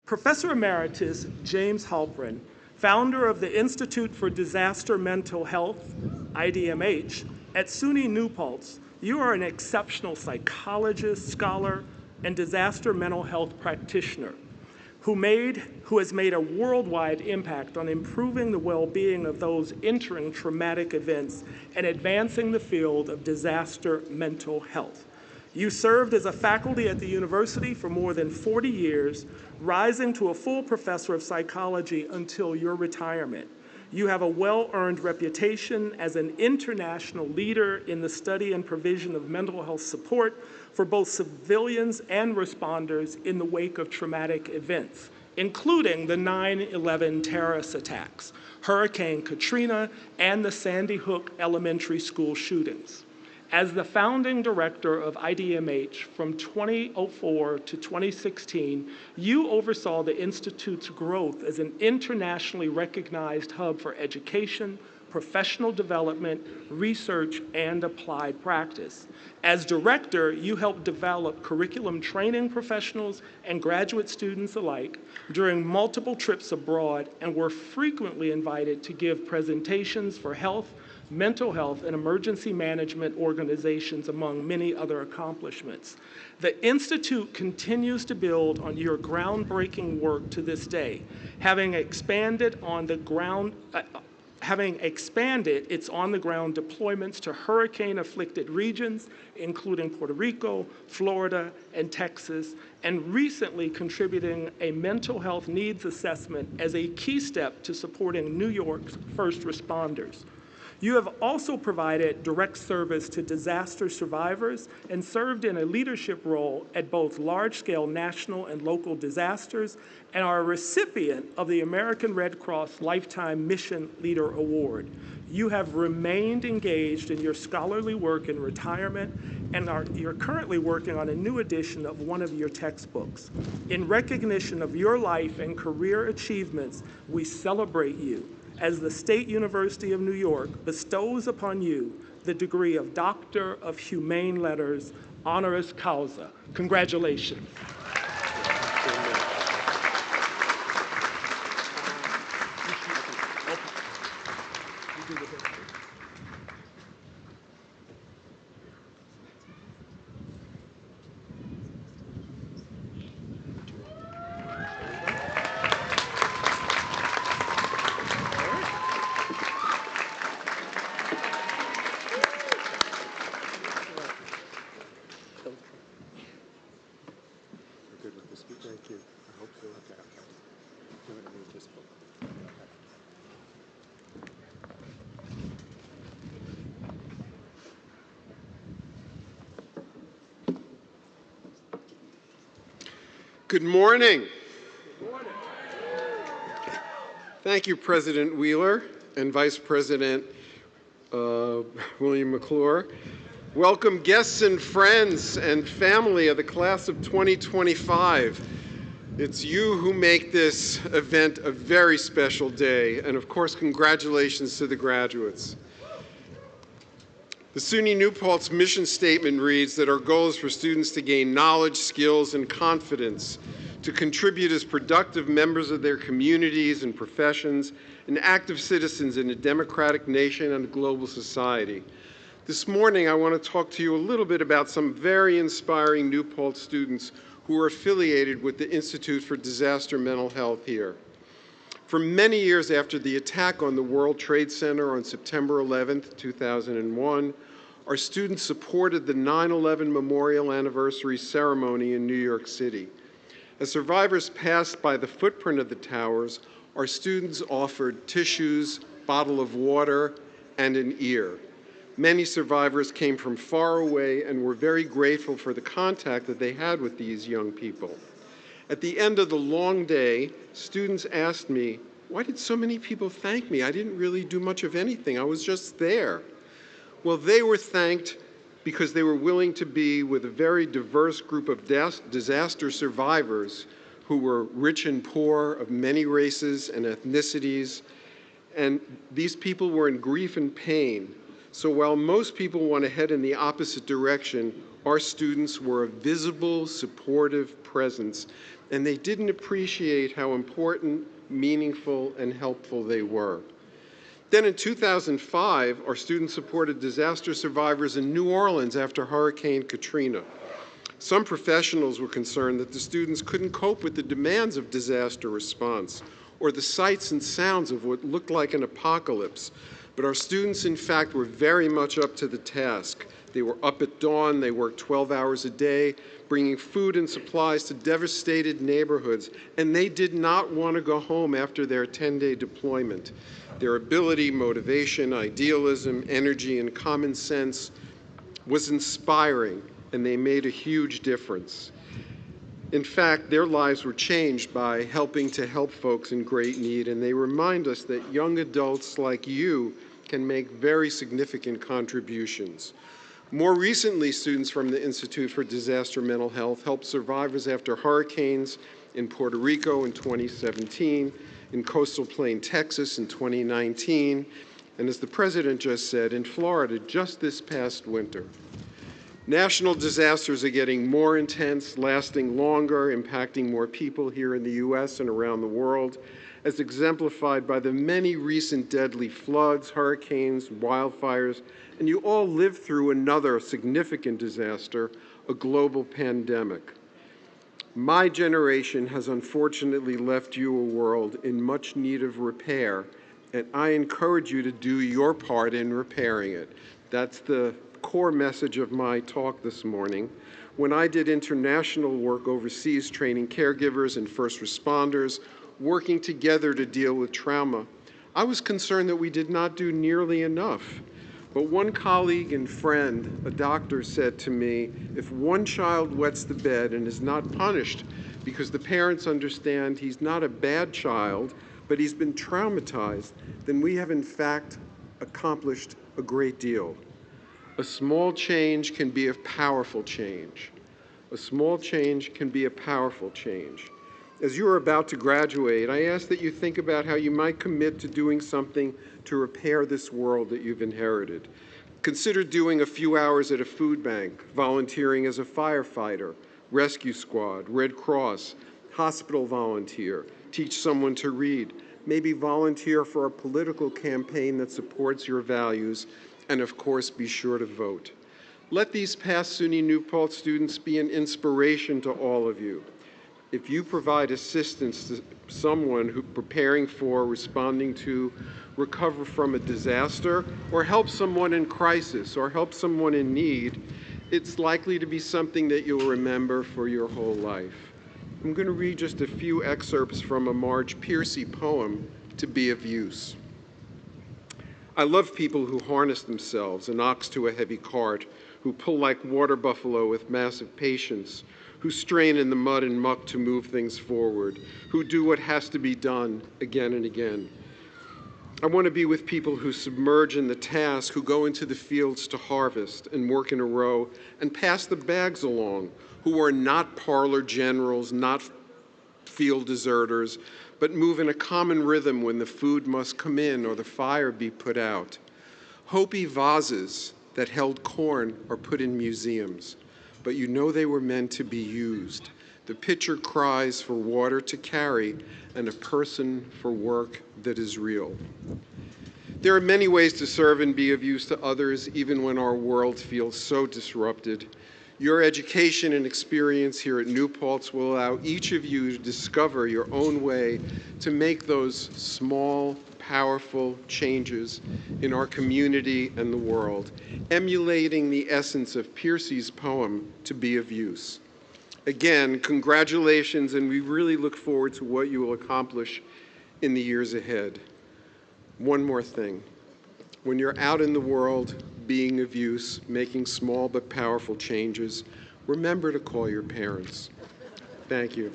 Professor Emeritus James Halpern, founder of the Institute for Disaster Mental Health, IDMH, at SUNY New Paltz, you are an exceptional psychologist, scholar, and disaster mental health practitioner who has made a worldwide impact on improving the well-being of those entering traumatic events and advancing the field of disaster mental health. You served as a faculty at the university for more than 40 years, rising to a full professor of psychology until your retirement. You have a well-earned reputation as an international leader in the study and provision of mental health support for both civilians and responders in the wake of traumatic events, including the 9/11 terrorist attacks, Hurricane Katrina, and the Sandy Hook Elementary School shootings. As the founding director of IDMH from 2004 to 2016, you oversaw the Institute's growth as an internationally recognized hub for education, professional development, research, and applied practice. As director, you helped develop curriculum training professionals and graduate students alike during multiple trips abroad and were frequently invited to give presentations for health, mental health, and emergency management organizations, among many other accomplishments. The Institute continues to build on your groundbreaking work to this day, having expanded its on-the-ground deployments to hurricane-afflicted regions, including Puerto Rico, Florida, and Texas, and recently contributing a mental health needs assessment as a key step to supporting New York's first responders. You have also provided direct service to disaster survivors and served in a leadership role at both large-scale national and local disasters, and are a recipient of the American Red Cross Lifetime Mission Leader Award. You have remained engaged in your scholarly work in retirement, and you're currently working on a new edition of one of your textbooks. In recognition of your life and career achievements, we celebrate you as the State University of New York bestows upon you the degree of Doctor of Humane Letters, honoris causa. Congratulations. Thank you. I hope so. Okay. I'm going to read this book. Good morning. Good morning. Thank you, President Wheeler and Vice President William McClure. Welcome guests and friends and family of the class of 2025. It's you who make this event a very special day, and of course, congratulations to the graduates. The SUNY New Paltz mission statement reads that our goal is for students to gain knowledge, skills, and confidence, to contribute as productive members of their communities and professions, and active citizens in a democratic nation and a global society. This morning, I want to talk to you a little bit about some very inspiring New Paltz students who are affiliated with the Institute for Disaster Mental Health here. For many years after the attack on the World Trade Center on September 11th, 2001, our students supported the 9/11 Memorial Anniversary Ceremony in New York City. As survivors passed by the footprint of the towers, our students offered tissues, bottle of water, and an ear. Many survivors came from far away and were very grateful for the contact that they had with these young people. At the end of the long day, students asked me, "Why did so many people thank me? I didn't really do much of anything. I was just there." Well, they were thanked because they were willing to be with a very diverse group of disaster survivors who were rich and poor, of many races and ethnicities, and these people were in grief and pain. So while most people want to head in the opposite direction, Our students were a visible, supportive presence, and they didn't appreciate how important, meaningful, and helpful they were. Then in 2005, our students supported disaster survivors in New Orleans after Hurricane Katrina. Some professionals were concerned that the students couldn't cope with the demands of disaster response or the sights and sounds of what looked like an apocalypse. But our students, in fact, were very much up to the task. They were up at dawn, they worked 12 hours a day, bringing food and supplies to devastated neighborhoods, and they did not want to go home after their 10-day deployment. Their ability, motivation, idealism, energy, and common sense was inspiring, and they made a huge difference. In fact, their lives were changed by helping to help folks in great need, and they remind us that young adults like you can make very significant contributions. More recently, students from the Institute for Disaster Mental Health helped survivors after hurricanes in Puerto Rico in 2017, in Coastal Plain, Texas in 2019, and as the President just said, in Florida just this past winter. National disasters are getting more intense, lasting longer, impacting more people here in the U.S. and around the world, as exemplified by the many recent deadly floods, hurricanes, wildfires, and you all lived through another significant disaster, a global pandemic. My generation has unfortunately left you a world in much need of repair, and I encourage you to do your part in repairing it. That's the core message of my talk this morning. When I did international work overseas, training caregivers and first responders, working together to deal with trauma, I was concerned that we did not do nearly enough. But one colleague and friend, a doctor, said to me, if one child wets the bed and is not punished because the parents understand he's not a bad child, but he's been traumatized, then we have in fact accomplished a great deal. A small change can be a powerful change. A small change can be a powerful change. As you are about to graduate, I ask that you think about how you might commit to doing something to repair this world that you've inherited. Consider doing a few hours at a food bank, volunteering as a firefighter, rescue squad, Red Cross, hospital volunteer, teach someone to read, maybe volunteer for a political campaign that supports your values, and of course, be sure to vote. Let these past SUNY New Paltz students be an inspiration to all of you. If you provide assistance to someone who's preparing for, responding to, recover from a disaster, or help someone in crisis, or help someone in need, it's likely to be something that you'll remember for your whole life. I'm going to read just a few excerpts from a Marge Piercy poem to be of use. I love people who harness themselves, an ox to a heavy cart, who pull like water buffalo with massive patience, who strain in the mud and muck to move things forward, who do what has to be done again and again. I want to be with people who submerge in the task, who go into the fields to harvest and work in a row and pass the bags along, who are not parlor generals, not field deserters, but move in a common rhythm when the food must come in or the fire be put out. Hopi vases that held corn are put in museums, but you know they were meant to be used. The pitcher cries for water to carry and a person for work that is real. There are many ways to serve and be of use to others, even when our world feels so disrupted. Your education and experience here at New Paltz will allow each of you to discover your own way to make those small, powerful changes in our community and the world, emulating the essence of Piercy's poem, To Be of Use. Again, congratulations, and we really look forward to what you will accomplish in the years ahead. One more thing. When you're out in the world, being of use, making small but powerful changes, remember to call your parents. Thank you.